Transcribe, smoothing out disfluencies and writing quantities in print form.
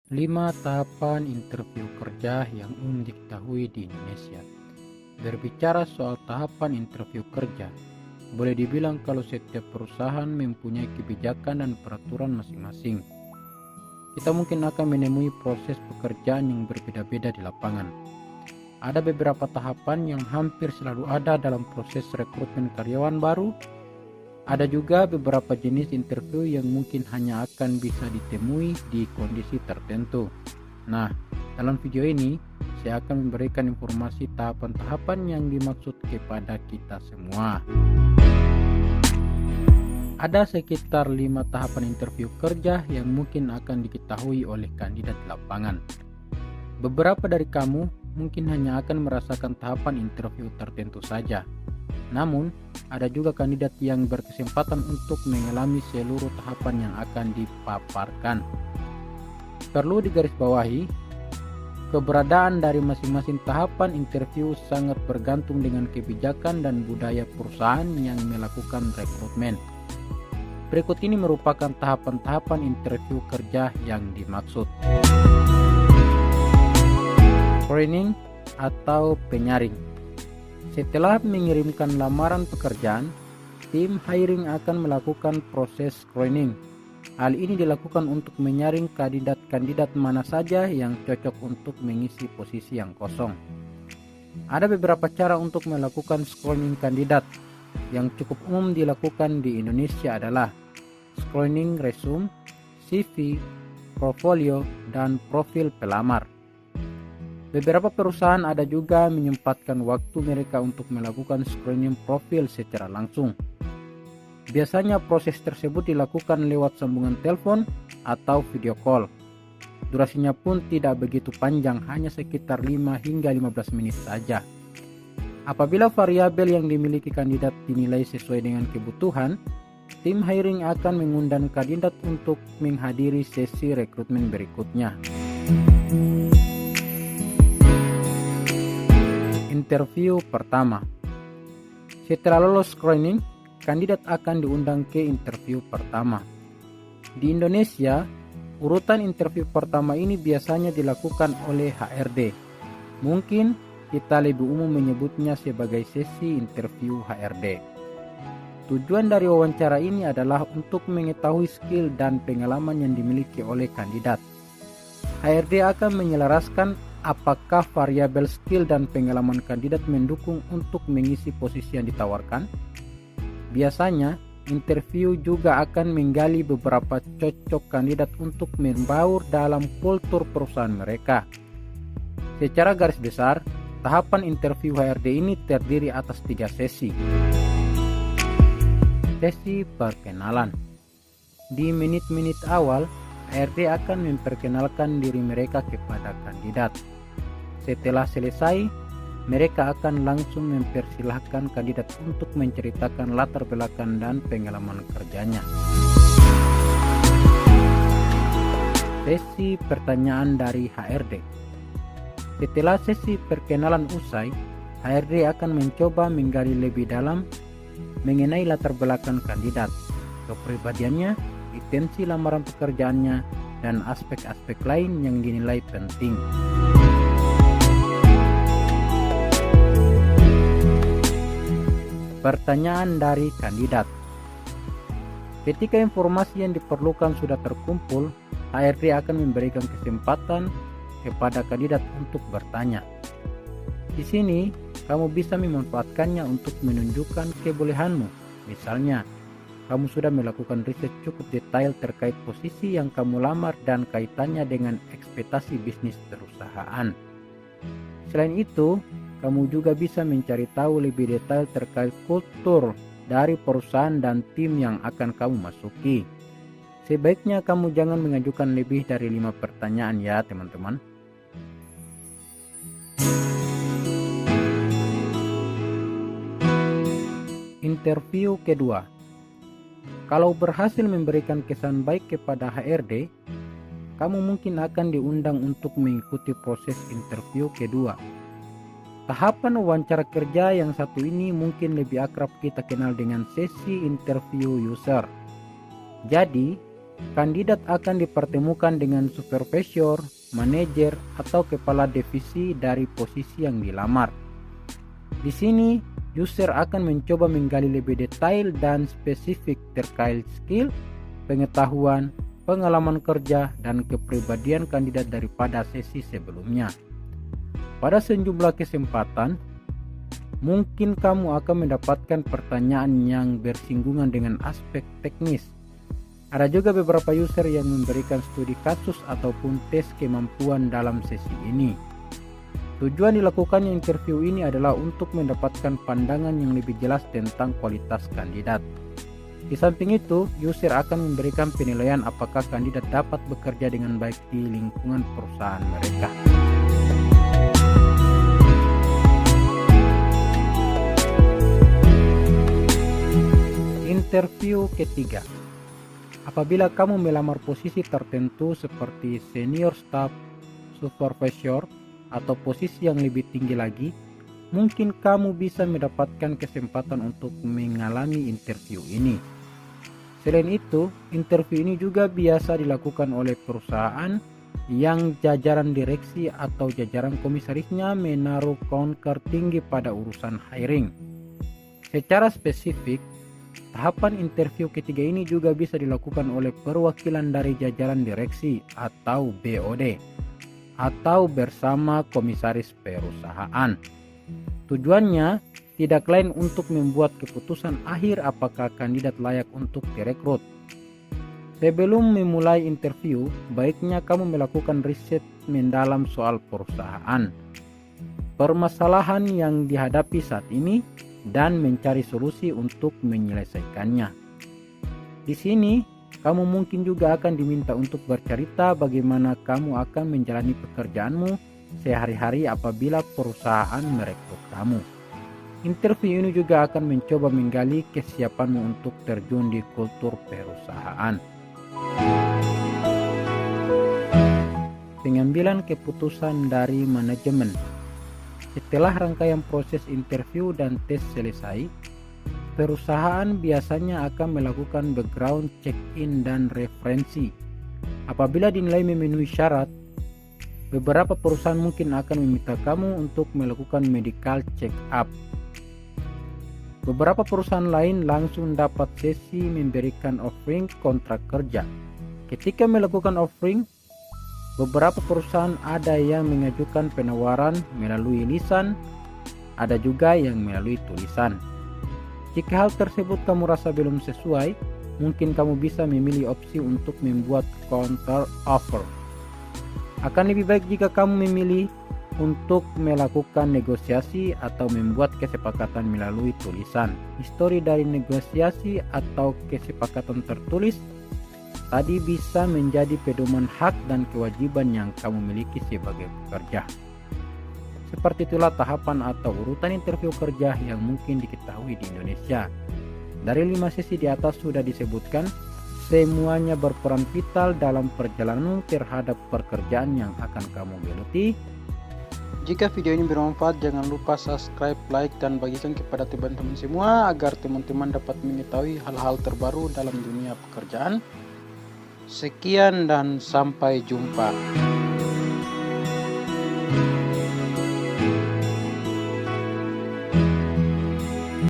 5 tahapan interview kerja yang umum diketahui di Indonesia. Berbicara soal tahapan interview kerja, boleh dibilang kalau setiap perusahaan mempunyai kebijakan dan peraturan masing-masing. Kita mungkin akan menemui proses pekerjaan yang berbeda-beda di lapangan. Ada beberapa tahapan yang hampir selalu ada dalam proses rekrutmen karyawan baru. Ada juga beberapa jenis interview yang mungkin hanya akan bisa ditemui di kondisi tertentu. Nah, dalam video ini saya akan memberikan informasi tahapan-tahapan yang dimaksud kepada kita semua. Ada sekitar 5 tahapan interview kerja yang mungkin akan diketahui oleh kandidat lapangan. Beberapa dari kamu mungkin hanya akan merasakan tahapan interview tertentu saja. Namun, ada juga kandidat yang berkesempatan untuk mengalami seluruh tahapan yang akan dipaparkan. Perlu digarisbawahi, keberadaan dari masing-masing tahapan interview sangat bergantung dengan kebijakan dan budaya perusahaan yang melakukan rekrutmen. Berikut ini merupakan tahapan-tahapan interview kerja yang dimaksud. Screening atau penyaring. Setelah mengirimkan lamaran pekerjaan, tim hiring akan melakukan proses screening. Hal ini dilakukan untuk menyaring kandidat-kandidat mana saja yang cocok untuk mengisi posisi yang kosong. Ada beberapa cara untuk melakukan screening kandidat. Yang cukup umum dilakukan di Indonesia adalah screening resume, CV, portfolio, dan profil pelamar. Beberapa perusahaan ada juga menyempatkan waktu mereka untuk melakukan screening profil secara langsung. Biasanya proses tersebut dilakukan lewat sambungan telepon atau video call. Durasinya pun tidak begitu panjang, hanya sekitar 5 hingga 15 menit saja. Apabila variabel yang dimiliki kandidat dinilai sesuai dengan kebutuhan, tim hiring akan mengundang kandidat untuk menghadiri sesi rekrutmen berikutnya. Interview pertama. Setelah lolos screening, kandidat akan diundang ke interview pertama. Di Indonesia, urutan interview pertama ini biasanya dilakukan oleh HRD. Mungkin kita lebih umum menyebutnya sebagai sesi interview HRD. Tujuan dari wawancara ini adalah untuk mengetahui skill dan pengalaman yang dimiliki oleh kandidat. HRD akan menyelaraskan apakah variabel skill dan pengalaman kandidat mendukung untuk mengisi posisi yang ditawarkan. Biasanya, interview juga akan menggali beberapa cocok kandidat untuk membaur dalam kultur perusahaan mereka. Secara garis besar, tahapan interview HRD ini terdiri atas 3 sesi. Sesi perkenalan. Di menit-menit awal, HRD akan memperkenalkan diri mereka kepada kandidat. Setelah selesai, mereka akan langsung mempersilahkan kandidat untuk menceritakan latar belakang dan pengalaman kerjanya. Sesi pertanyaan dari HRD. Setelah sesi perkenalan usai, HRD akan mencoba menggali lebih dalam mengenai latar belakang kandidat, kepribadiannya, intensi lamaran pekerjaannya, dan aspek-aspek lain yang dinilai penting. Pertanyaan dari kandidat. Ketika informasi yang diperlukan sudah terkumpul, HRD akan memberikan kesempatan kepada kandidat untuk bertanya. Di sini, kamu bisa memanfaatkannya untuk menunjukkan kebolehanmu. Misalnya, kamu sudah melakukan riset cukup detail terkait posisi yang kamu lamar dan kaitannya dengan ekspektasi bisnis perusahaan. Selain itu, kamu juga bisa mencari tahu lebih detail terkait kultur dari perusahaan dan tim yang akan kamu masuki. Sebaiknya kamu jangan mengajukan lebih dari 5 pertanyaan ya teman-teman. Interview kedua. Kalau berhasil memberikan kesan baik kepada HRD, kamu mungkin akan diundang untuk mengikuti proses interview kedua. Tahapan wawancara kerja yang satu ini mungkin lebih akrab kita kenal dengan sesi interview user. Jadi, kandidat akan dipertemukan dengan supervisor, manajer, atau kepala divisi dari posisi yang dilamar. Di sini, user akan mencoba menggali lebih detail dan spesifik terkait skill, pengetahuan, pengalaman kerja, dan kepribadian kandidat daripada sesi sebelumnya. Pada sejumlah kesempatan, mungkin kamu akan mendapatkan pertanyaan yang bersinggungan dengan aspek teknis. Ada juga beberapa user yang memberikan studi kasus ataupun tes kemampuan dalam sesi ini. Tujuan dilakukannya interview ini adalah untuk mendapatkan pandangan yang lebih jelas tentang kualitas kandidat. Di samping itu, user akan memberikan penilaian apakah kandidat dapat bekerja dengan baik di lingkungan perusahaan mereka. Interview ketiga. Apabila kamu melamar posisi tertentu seperti senior staff, supervisor, atau posisi yang lebih tinggi lagi, mungkin kamu bisa mendapatkan kesempatan untuk mengalami interview ini. Selain itu, interview ini juga biasa dilakukan oleh perusahaan yang jajaran direksi atau jajaran komisarisnya menaruh konker tinggi pada urusan hiring. Secara spesifik, tahapan interview ketiga ini juga bisa dilakukan oleh perwakilan dari jajaran direksi atau BOD atau bersama komisaris perusahaan. Tujuannya tidak lain untuk membuat keputusan akhir apakah kandidat layak untuk direkrut. Sebelum memulai interview, baiknya kamu melakukan riset mendalam soal perusahaan, permasalahan yang dihadapi saat ini, dan mencari solusi untuk menyelesaikannya. Di sini, kamu mungkin juga akan diminta untuk bercerita bagaimana kamu akan menjalani pekerjaanmu sehari-hari apabila perusahaan merekrut kamu. Interview ini juga akan mencoba menggali kesiapanmu untuk terjun di kultur perusahaan. Pengambilan keputusan dari manajemen. Setelah rangkaian proses interview dan tes selesai, perusahaan biasanya akan melakukan background check-in dan referensi. Apabila dinilai memenuhi syarat, beberapa perusahaan mungkin akan meminta kamu untuk melakukan medical check-up. Beberapa perusahaan lain langsung dapat sesi memberikan offering kontrak kerja. Ketika melakukan offering, beberapa perusahaan ada yang mengajukan penawaran melalui lisan, ada juga yang melalui tulisan. Jika hal tersebut kamu rasa belum sesuai, mungkin kamu bisa memilih opsi untuk membuat counter offer. Akan lebih baik jika kamu memilih untuk melakukan negosiasi atau membuat kesepakatan melalui tulisan. Histori dari negosiasi atau kesepakatan tertulis tadi bisa menjadi pedoman hak dan kewajiban yang kamu miliki sebagai pekerja. Seperti itulah tahapan atau urutan interview kerja yang mungkin diketahui di Indonesia. Dari 5 sesi di atas sudah disebutkan, semuanya berperan vital dalam perjalanan terhadap pekerjaan yang akan kamu geluti. Jika video ini bermanfaat, jangan lupa subscribe, like, dan bagikan kepada teman-teman semua agar teman-teman dapat mengetahui hal-hal terbaru dalam dunia pekerjaan. Sekian dan sampai jumpa.